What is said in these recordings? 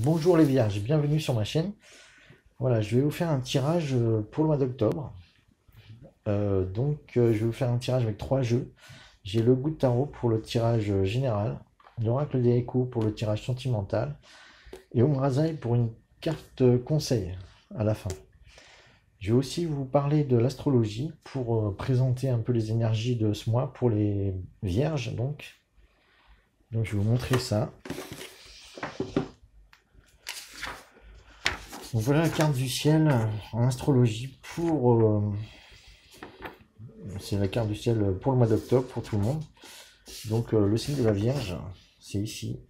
Bonjour les vierges, bienvenue sur ma chaîne. Voilà, je vais vous faire un tirage pour le mois d'octobre. Je vais vous faire un tirage avec trois jeux. J'ai le Goût de Tarot pour le tirage général, l'Oracle des Échos pour le tirage sentimental et Omrazai pour une carte conseil à la fin. Je vais aussi vous parler de l'astrologie pour présenter un peu les énergies de ce mois pour les vierges. Donc je vais vous montrer ça. Donc voilà la carte du ciel en astrologie c'est la carte du ciel pour le mois d'octobre pour tout le monde. Donc le signe de la Vierge, c'est ici.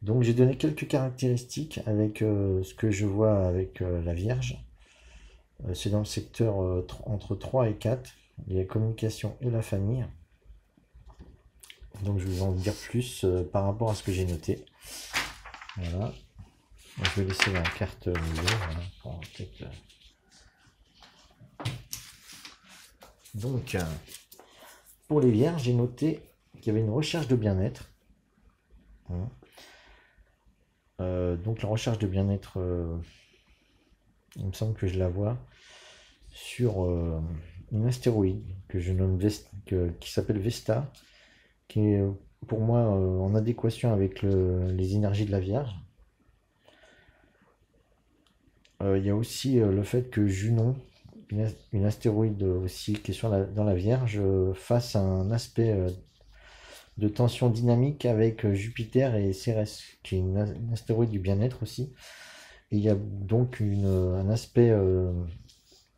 Donc j'ai donné quelques caractéristiques avec ce que je vois avec la Vierge. C'est dans le secteur entre 3 et 4, les communications et la famille. Donc je vais vous en dire plus par rapport à ce que j'ai noté. Voilà. Donc, je vais laisser la carte milieu. Voilà, donc pour les Vierges, j'ai noté qu'il y avait une recherche de bien-être. Hein. Donc la recherche de bien-être, il me semble que je la vois sur une astéroïde que je nomme qui s'appelle Vesta, qui est pour moi en adéquation avec les énergies de la Vierge. Il y a aussi le fait que Junon, une astéroïde aussi qui est dans la Vierge, fasse un aspect de tension dynamique avec Jupiter et Cérès, qui est une astéroïde du bien-être aussi. Et il y a donc un aspect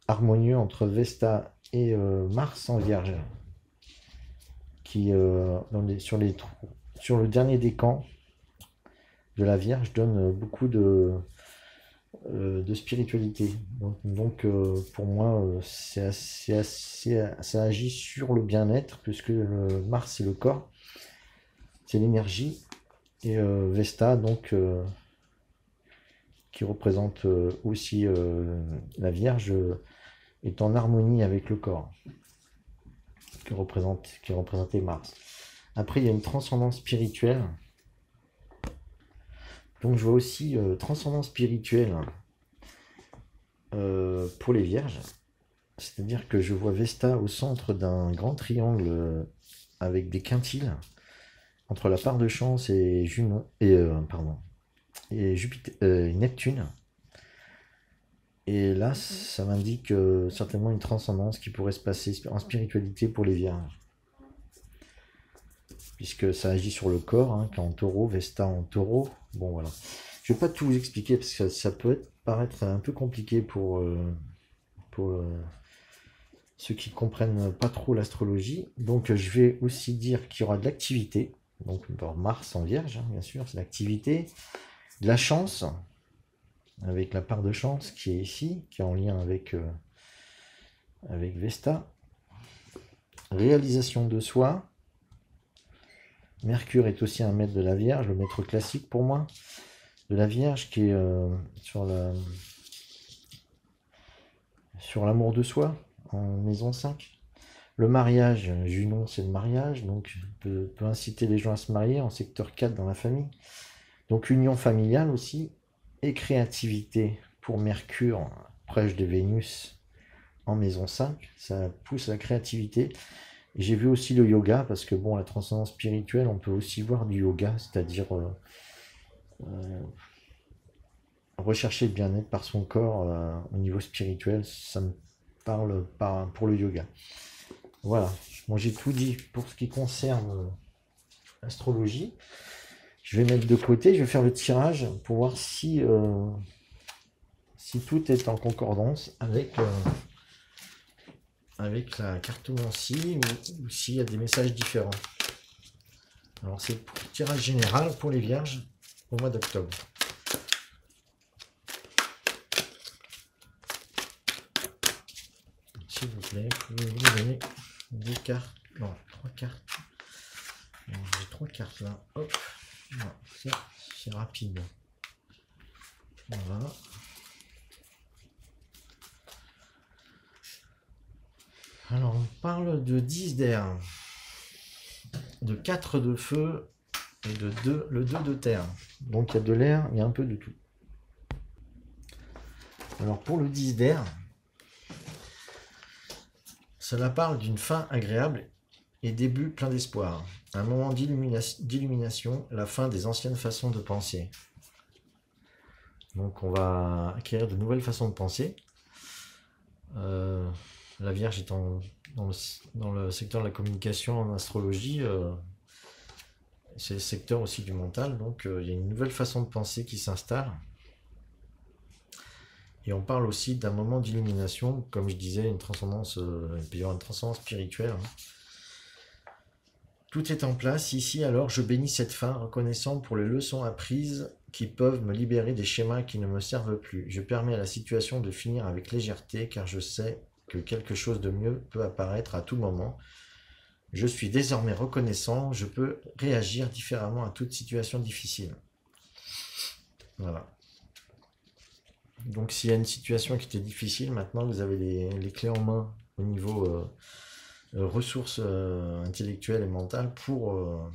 harmonieux entre Vesta et Mars en Vierge, qui sur le dernier décan de la Vierge donne beaucoup de spiritualité. Pour moi, ça agit sur le bien-être, puisque le Mars c'est le corps, c'est l'énergie, et Vesta qui représente aussi la Vierge, est en harmonie avec le corps, qui représentait Mars. Après, il y a une transcendance spirituelle. Donc, je vois aussi transcendance spirituelle pour les vierges. C'est-à-dire que je vois Vesta au centre d'un grand triangle avec des quintiles entre la part de chance et Junon et Jupiter, Neptune. Et là, ça m'indique certainement une transcendance qui pourrait se passer en spiritualité pour les vierges, puisque ça agit sur le corps, hein, en taureau, Vesta en taureau. Bon, voilà. Je ne vais pas tout vous expliquer parce que ça peut paraître un peu compliqué pour ceux qui ne comprennent pas trop l'astrologie. Donc, je vais aussi dire qu'il y aura de l'activité. Donc, Mars en Vierge, hein, bien sûr, c'est l'activité. De la chance, avec la part de chance qui est ici, qui est en lien avec Vesta. Réalisation de soi. Mercure est aussi un maître de la Vierge, le maître classique pour moi, de la Vierge qui est sur l'amour de soi, en maison 5. Le mariage, Junon c'est le mariage, donc peut inciter les gens à se marier en secteur 4 dans la famille. Donc union familiale aussi, et créativité pour Mercure, prêche de Vénus en maison 5, ça pousse la créativité. J'ai vu aussi le yoga, parce que bon, la transcendance spirituelle, on peut aussi voir du yoga, c'est-à-dire rechercher le bien-être par son corps au niveau spirituel, ça me parle pour le yoga. Voilà, bon, j'ai tout dit pour ce qui concerne l'astrologie. Je vais mettre de côté, je vais faire le tirage pour voir si tout est en concordance avec la cartomancie ou s'il y a des messages différents. Alors c'est pour le tirage général pour les vierges au mois d'octobre. S'il vous plaît, pouvez-vous me donner des cartes? Non, trois cartes. J'ai trois cartes là. Hop. C'est rapide. Voilà. Alors, on parle de 10 d'air, de 4 de feu et le 2 de terre. Donc il y a de l'air, il y a un peu de tout. Alors pour le 10 d'air, cela parle d'une fin agréable et début plein d'espoir. Un moment d'illumination, la fin des anciennes façons de penser. Donc on va acquérir de nouvelles façons de penser. La Vierge étant dans le secteur de la communication en astrologie, c'est le secteur aussi du mental, donc il y a une nouvelle façon de penser qui s'installe. Et on parle aussi d'un moment d'illumination, comme je disais, une transcendance, il peut y avoir une transcendance spirituelle. Tout est en place ici, alors je bénis cette fin, reconnaissant pour les leçons apprises qui peuvent me libérer des schémas qui ne me servent plus. Je permets à la situation de finir avec légèreté, car je sais que quelque chose de mieux peut apparaître à tout moment. Je suis désormais reconnaissant, je peux réagir différemment à toute situation difficile. Voilà. Donc s'il y a une situation qui était difficile, maintenant vous avez les clés en main au niveau ressources intellectuelles et mentales pour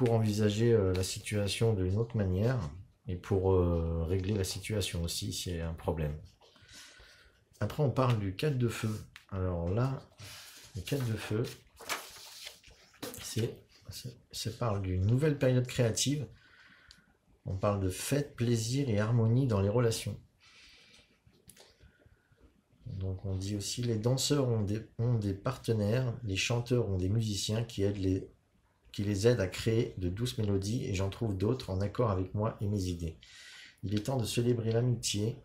envisager la situation d'une autre manière et pour régler la situation aussi s'il y a un problème. Après on parle du 4 de feu. Alors là, le 4 de feu, ça parle d'une nouvelle période créative. On parle de fête, plaisir et harmonie dans les relations. Donc on dit aussi les danseurs ont des partenaires, les chanteurs ont des musiciens qui les aident à créer de douces mélodies et j'en trouve d'autres en accord avec moi et mes idées. Il est temps de célébrer l'amitié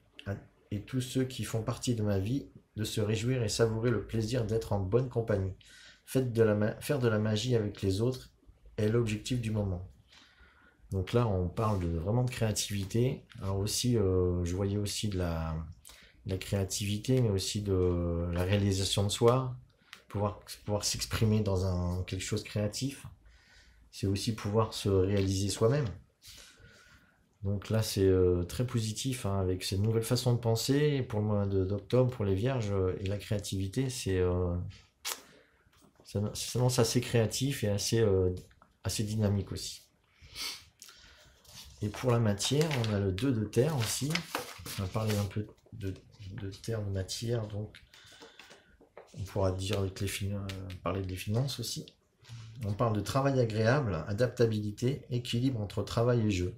et tous ceux qui font partie de ma vie, de se réjouir et savourer le plaisir d'être en bonne compagnie. Faire de la magie avec les autres est l'objectif du moment. Donc là, on parle vraiment de créativité. Alors aussi, je voyais aussi de la créativité, mais aussi de la réalisation de soi, pouvoir s'exprimer dans quelque chose de créatif. C'est aussi pouvoir se réaliser soi-même. Donc là, c'est très positif hein, avec ces nouvelles façons de penser. Pour le mois d'octobre, pour les vierges et la créativité, ça s'annonce assez créatif et assez dynamique aussi. Et pour la matière, on a le 2 de terre aussi. On va parler un peu de terre, de matière, donc on pourra dire avec parler des finances aussi. On parle de travail agréable, adaptabilité, équilibre entre travail et jeu.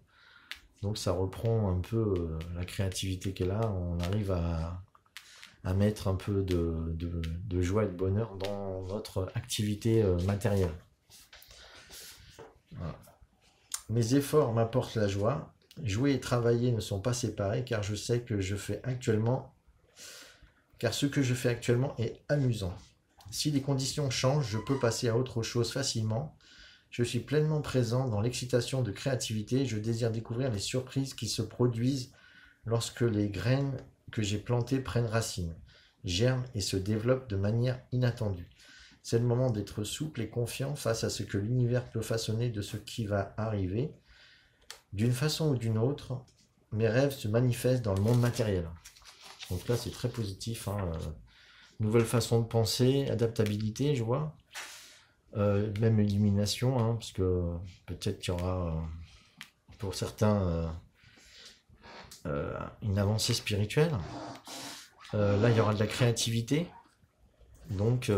Donc ça reprend un peu la créativité qu'elle a. On arrive à mettre un peu de joie et de bonheur dans notre activité matérielle. Voilà. Mes efforts m'apportent la joie. Jouer et travailler ne sont pas séparés car je sais que ce que je fais actuellement est amusant. Si les conditions changent, je peux passer à autre chose facilement. Je suis pleinement présent dans l'excitation de créativité. Je désire découvrir les surprises qui se produisent lorsque les graines que j'ai plantées prennent racine, germent et se développent de manière inattendue. C'est le moment d'être souple et confiant face à ce que l'univers peut façonner de ce qui va arriver. D'une façon ou d'une autre, mes rêves se manifestent dans le monde matériel. Donc là, c'est très positif. Hein. Nouvelle façon de penser, adaptabilité, je vois. Même illumination, hein, parce que peut-être qu'il y aura, pour certains, une avancée spirituelle. Là, il y aura de la créativité. Donc,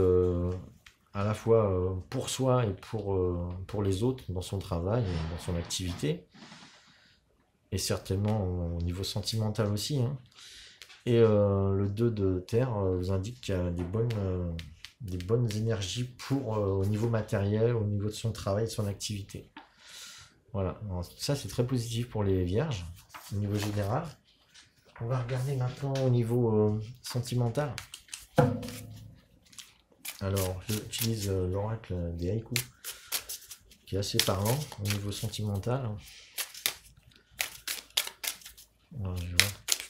à la fois pour soi et pour les autres dans son travail et dans son activité. Et certainement au niveau sentimental aussi. Hein. Et le 2 de terre vous indique qu'il y a des bonnes énergies au niveau matériel, au niveau de son travail, de son activité. Voilà, alors, ça c'est très positif pour les vierges, au niveau général. On va regarder maintenant au niveau sentimental. Alors, j'utilise l'oracle des haïkus, qui est assez parlant au niveau sentimental. Alors, je vais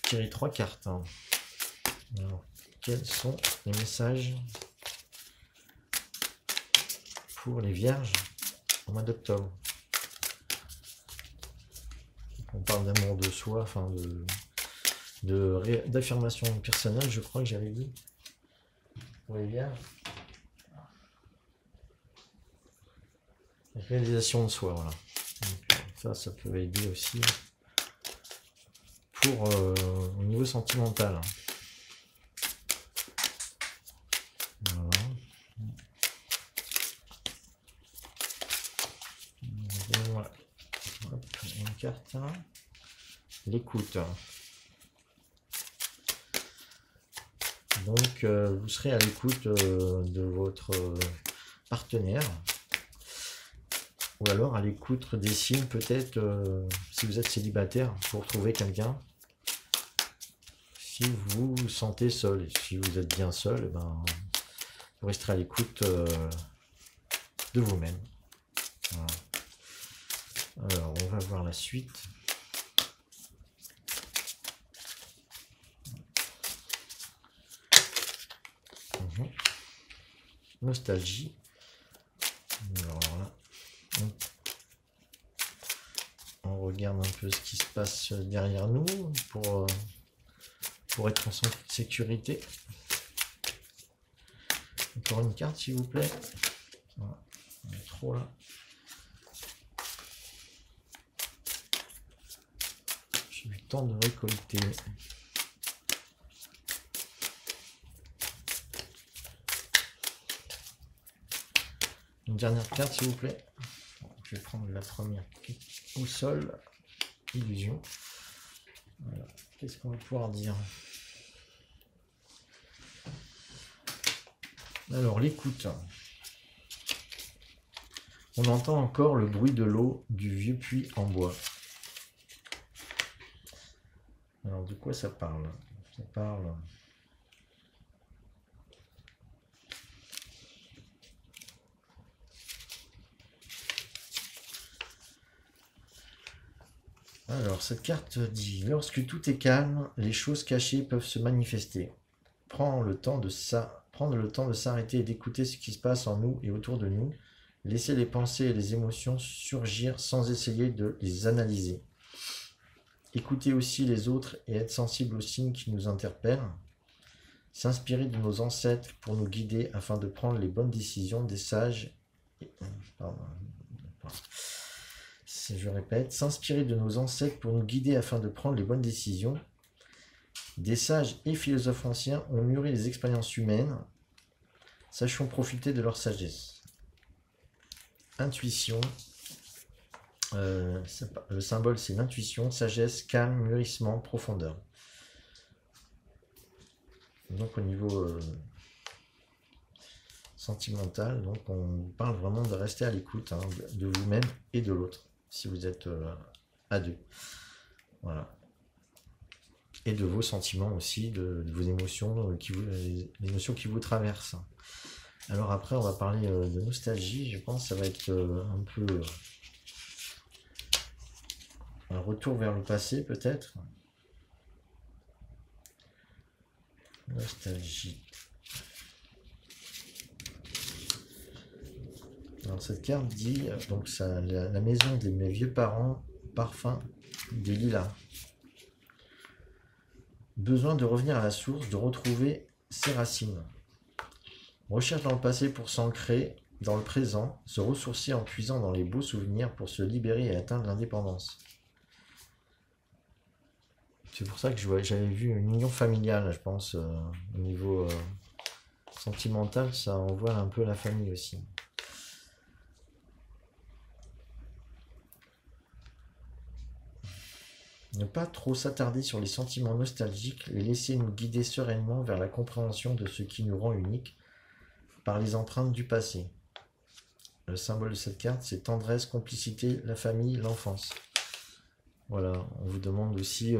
tirer 3 cartes. Hein. Alors, quels sont les messages pour les vierges au mois d'octobre? On parle d'amour de soi, enfin d'affirmation personnelle, je crois que j'avais dit. Pour les vierges. réalisation de soi, voilà. Donc, ça peut aider aussi pour au niveau sentimental. Voilà. Voilà. Hop, une carte là. L'écoute. Donc vous serez à l'écoute de votre partenaire, ou alors à l'écoute des signes, peut-être si vous êtes célibataire, pour trouver quelqu'un. Si vous vous sentez seul, et si vous êtes bien seul, eh ben, vous resterez à l'écoute de vous-même. Voilà. Alors on va voir la suite. Nostalgie. Alors là, on regarde un peu ce qui se passe derrière nous pour être en sécurité. Encore une carte, s'il vous plaît. Voilà. On est trop là. J'ai eu le temps de récolter. Une dernière carte, s'il vous plaît. Je vais prendre la première au sol. Illusion. Voilà. Qu'est-ce qu'on va pouvoir dire? Alors, l'écoute. On entend encore le bruit de l'eau du vieux puits en bois. Alors, de quoi ça parle? Ça parle... Alors, cette carte dit: lorsque tout est calme, les choses cachées peuvent se manifester. Prendre le temps de s'arrêter et d'écouter ce qui se passe en nous et autour de nous. Laisser les pensées et les émotions surgir sans essayer de les analyser. Écouter aussi les autres et être sensible aux signes qui nous interpellent. S'inspirer de nos ancêtres pour nous guider afin de prendre les bonnes décisions des sages. Je répète, s'inspirer de nos ancêtres pour nous guider afin de prendre les bonnes décisions. Des sages et philosophes anciens ont mûri les expériences humaines. Sachons profiter de leur sagesse. Intuition. Le symbole, c'est l'intuition, sagesse, calme, mûrissement, profondeur. Donc au niveau sentimental, donc on parle vraiment de rester à l'écoute de vous-même et de l'autre, si vous êtes à deux. Voilà. Et de vos sentiments aussi, de vos émotions, les émotions qui vous traversent. Alors après, on va parler de nostalgie. Je pense que ça va être un peu un retour vers le passé, peut-être. Nostalgie. Alors cette carte dit, donc ça, la maison de mes vieux parents, parfum des lilas. Besoin de revenir à la source, de retrouver ses racines. Recherche dans le passé pour s'ancrer dans le présent, se ressourcer en puisant dans les beaux souvenirs pour se libérer et atteindre l'indépendance. C'est pour ça que j'avais vu une union familiale, je pense, au niveau sentimental, ça envoie un peu la famille aussi. Ne pas trop s'attarder sur les sentiments nostalgiques, les laisser nous guider sereinement vers la compréhension de ce qui nous rend uniques par les empreintes du passé. Le symbole de cette carte, c'est tendresse, complicité, la famille, l'enfance. Voilà, on vous demande aussi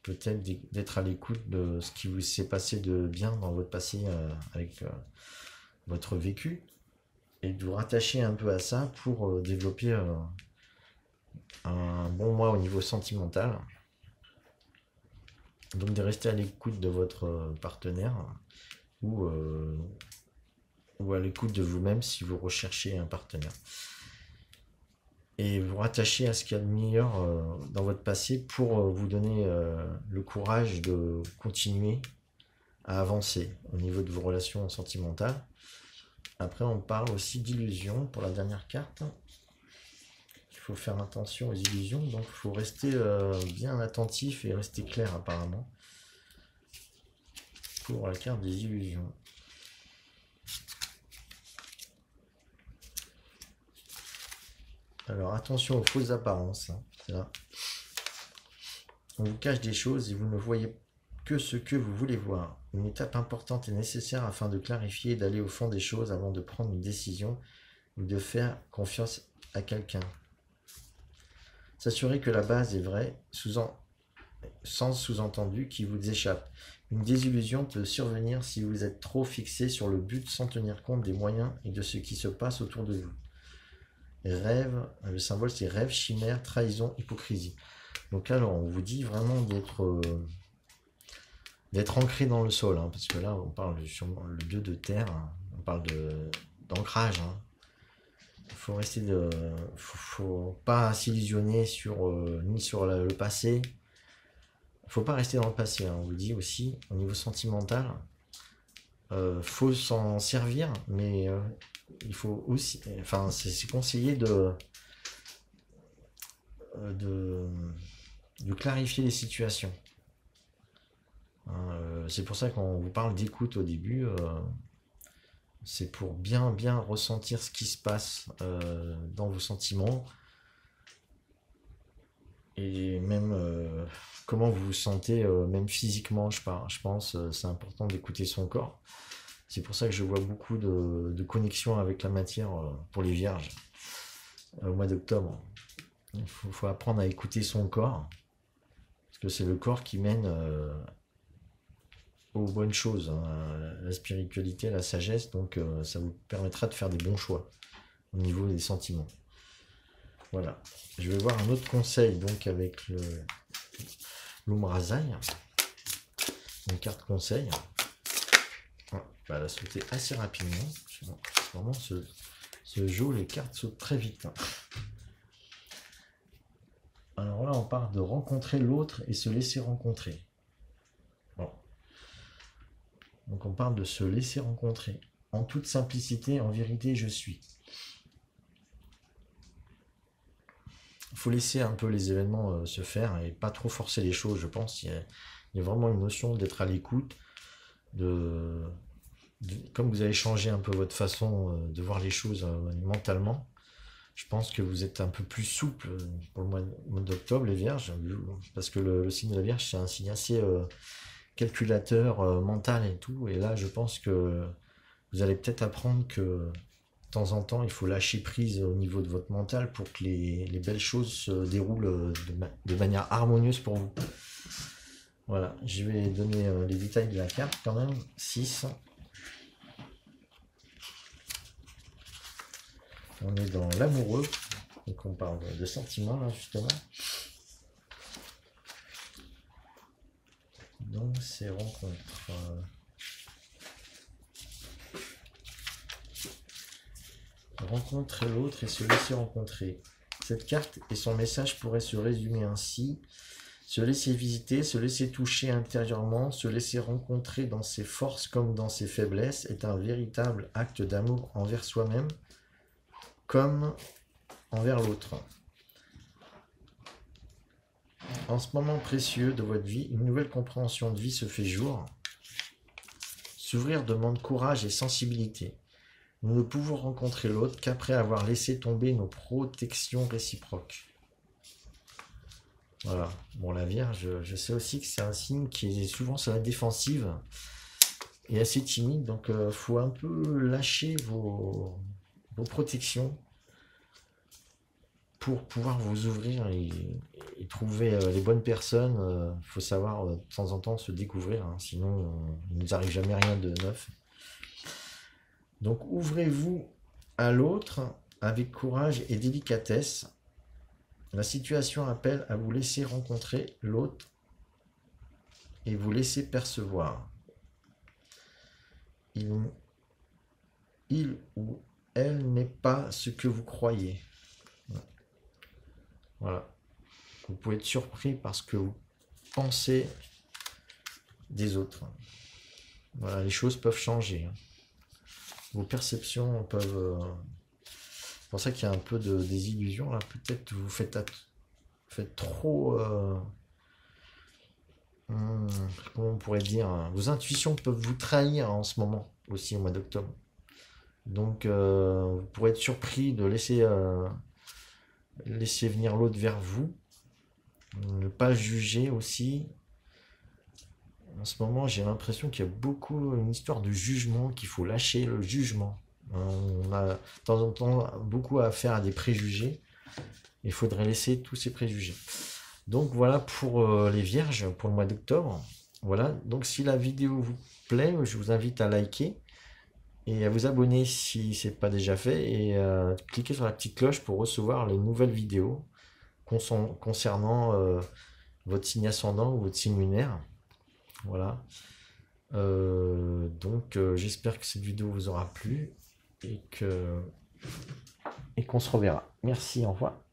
peut-être d'être à l'écoute de ce qui vous s'est passé de bien dans votre passé avec votre vécu et de vous rattacher un peu à ça pour développer un bon mois au niveau sentimental. Donc de rester à l'écoute de votre partenaire ou à l'écoute de vous-même si vous recherchez un partenaire. Et vous rattacher à ce qu'il y a de meilleur dans votre passé pour vous donner le courage de continuer à avancer au niveau de vos relations sentimentales. Après, on parle aussi d'illusions pour la dernière carte. Il faut faire attention aux illusions, donc il faut rester bien attentif et rester clair apparemment pour la carte des illusions. Alors attention aux fausses apparences. Là. On vous cache des choses et vous ne voyez que ce que vous voulez voir. Une étape importante est nécessaire afin de clarifier et d'aller au fond des choses avant de prendre une décision ou de faire confiance à quelqu'un. S'assurer que la base est vraie, sans sous-entendu qui vous échappe. Une désillusion peut survenir si vous êtes trop fixé sur le but sans tenir compte des moyens et de ce qui se passe autour de vous. Rêve, le symbole c'est rêve, chimère, trahison, hypocrisie. Donc alors on vous dit vraiment d'être ancré dans le sol, hein, parce que là on parle sûrement le dieu de terre, hein, on parle d'ancrage. Hein. Faut pas s'illusionner ni sur le passé. Faut pas rester dans le passé. Hein. On vous dit aussi au niveau sentimental, faut s'en servir, mais il faut aussi, enfin c'est conseillé de clarifier les situations. C'est pour ça qu'on vous parle d'écoute au début. C'est pour bien ressentir ce qui se passe dans vos sentiments et même comment vous vous sentez, même physiquement, je pense, c'est important d'écouter son corps. C'est pour ça que je vois beaucoup de connexion avec la matière pour les vierges au mois d'octobre. Il faut apprendre à écouter son corps, parce que c'est le corps qui mène aux bonnes choses, hein, la spiritualité, la sagesse, donc ça vous permettra de faire des bons choix au niveau des sentiments. Voilà. Je vais voir un autre conseil, donc avec l'Umrazaï, une carte conseil. Elle a sauté assez rapidement. Vraiment, ce jeu, les cartes sautent très vite. Alors là, on parle de rencontrer l'autre et se laisser rencontrer. Bon. Donc on parle de se laisser rencontrer. En toute simplicité, en vérité, je suis. Il faut laisser un peu les événements se faire et pas trop forcer les choses, je pense. Il y a vraiment une notion d'être à l'écoute, comme vous avez changé un peu votre façon de voir les choses mentalement, je pense que vous êtes un peu plus souple pour le mois d'octobre, les vierges, parce que le signe de la vierge, c'est un signe assez calculateur, mental et tout, et là, je pense que vous allez peut-être apprendre que de temps en temps, il faut lâcher prise au niveau de votre mental pour que les belles choses se déroulent de manière harmonieuse pour vous. Voilà, je vais donner les détails de la carte quand même. 6. On est dans l'amoureux, donc on parle de sentiments là justement. Donc c'est rencontre. Rencontrer l'autre et se laisser rencontrer. Cette carte et son message pourraient se résumer ainsi. Se laisser visiter, se laisser toucher intérieurement, se laisser rencontrer dans ses forces comme dans ses faiblesses est un véritable acte d'amour envers soi-même comme envers l'autre. En ce moment précieux de votre vie, une nouvelle compréhension de vie se fait jour. S'ouvrir demande courage et sensibilité. Nous ne pouvons rencontrer l'autre qu'après avoir laissé tomber nos protections réciproques. Voilà. Bon, la Vierge, je sais aussi que c'est un signe qui est souvent sur la défensive et assez timide, donc il faut un peu lâcher vos protections pour pouvoir vous ouvrir et trouver les bonnes personnes. Il faut savoir de temps en temps se découvrir, hein, sinon il ne nous arrive jamais rien de neuf. Donc ouvrez-vous à l'autre avec courage et délicatesse. La situation appelle à vous laisser rencontrer l'autre et vous laisser percevoir. Il ou elle n'est pas ce que vous croyez. Voilà. Vous pouvez être surpris parce que vous pensez des autres. Voilà, les choses peuvent changer. vos perceptions peuvent... c'est pour ça qu'il y a un peu de désillusion là. Peut-être vous faites trop... comment on pourrait dire, vos intuitions peuvent vous trahir en ce moment aussi au mois d'octobre. Donc vous pourrez être surpris de laisser venir l'autre vers vous. Ne pas juger aussi. En ce moment, j'ai l'impression qu'il y a beaucoup une histoire de jugement, qu'il faut lâcher le jugement. On a de temps en temps beaucoup à faire à des préjugés. Il faudrait laisser tous ces préjugés. Donc voilà pour les vierges pour le mois d'octobre. Voilà, donc si la vidéo vous plaît, je vous invite à liker et à vous abonner si ce n'est pas déjà fait et cliquez sur la petite cloche pour recevoir les nouvelles vidéos concernant votre signe ascendant ou votre signe lunaire. Voilà. Donc j'espère que cette vidéo vous aura plu et qu'on se reverra. Merci, au revoir.